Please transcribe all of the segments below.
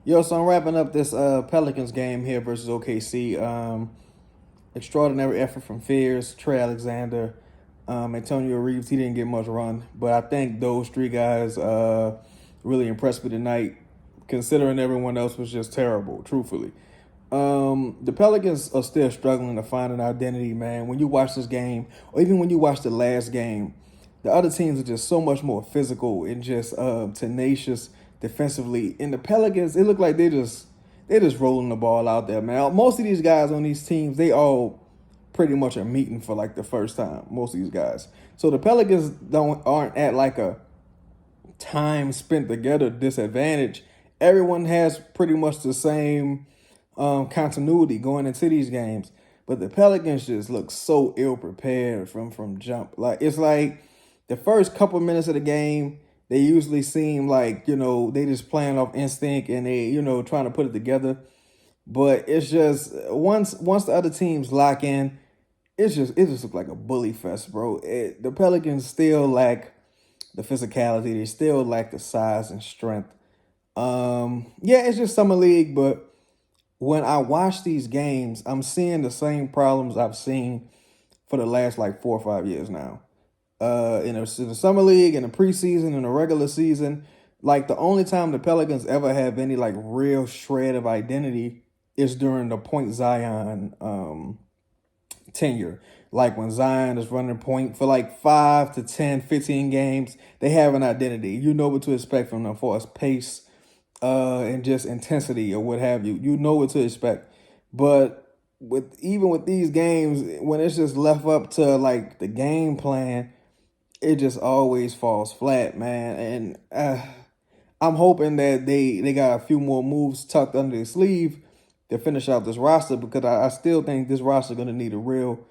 Yo, so I'm wrapping up this Pelicans game here versus OKC. Extraordinary effort from Fears, Trey Alexander, Antonio Reeves. He didn't get much run, but I think those three guys really impressed me tonight, considering everyone else was just terrible, truthfully. The Pelicans are still struggling to find an identity, man. When you watch this game, or even when you watch the last game, the other teams are just so much more physical and just tenacious defensively. And the Pelicans, it looked like they're just rolling the ball out there, man. Most of these guys on these teams, they all pretty much are meeting for like the first time. Most of these guys. So the Pelicans aren't at like a time spent together disadvantage. Everyone has pretty much the same continuity going into these games. But the Pelicans just look so ill prepared from jump. Like it's like the first couple minutes of the game, they usually seem like, they just playing off instinct and they, trying to put it together. But it's just once the other teams lock in, it just looks like a bully fest, bro. The Pelicans still lack the physicality. They still lack the size and strength. Yeah, it's just summer league, but when I watch these games, I'm seeing the same problems I've seen for the last like 4 or 5 years now. In the summer league, in the preseason, in the regular season, like the only time the Pelicans ever have any like real shred of identity is during the point Zion tenure. Like when Zion is running point for like 5 to 10, 15 games, they have an identity. You know what to expect from them for as pace and just intensity or what have you. You know what to expect. But even with these games, when it's just left up to like the game plan, it just always falls flat, man. And I'm hoping that they got a few more moves tucked under their sleeve to finish out this roster because I still think this roster is going to need a real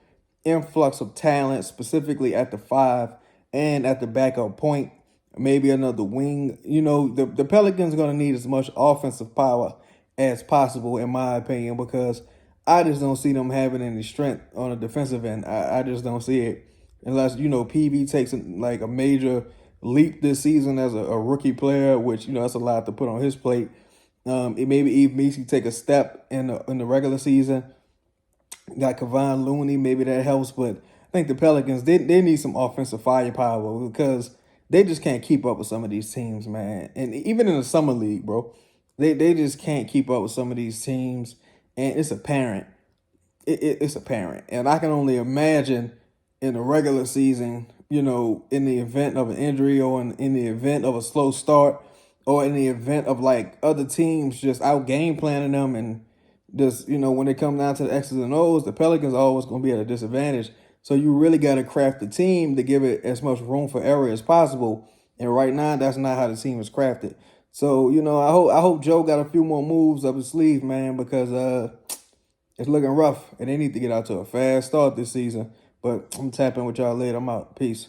influx of talent, specifically at the five and at the backup point. Maybe another wing. The Pelicans are going to need as much offensive power as possible, in my opinion, because I just don't see them having any strength on the defensive end. I just don't see it unless PV takes like a major leap this season as a rookie player, which that's a lot to put on his plate. It maybe Eve Meesey take a step in the regular season. Got Kevon Looney, maybe that helps, but I think the Pelicans they need some offensive firepower because they just can't keep up with some of these teams, man. And even in the summer league, bro, they just can't keep up with some of these teams, and it's apparent. It's apparent, and I can only imagine in the regular season, in the event of an injury or in the event of a slow start or in the event of like other teams just out game planning them and just, when they come down to the X's and O's, the Pelicans are always going to be at a disadvantage. So you really got to craft the team to give it as much room for error as possible. And right now, that's not how the team is crafted. So, I hope Joe got a few more moves up his sleeve, man, because it's looking rough and they need to get out to a fast start this season. But I'm tapping with y'all later. I'm out. Peace.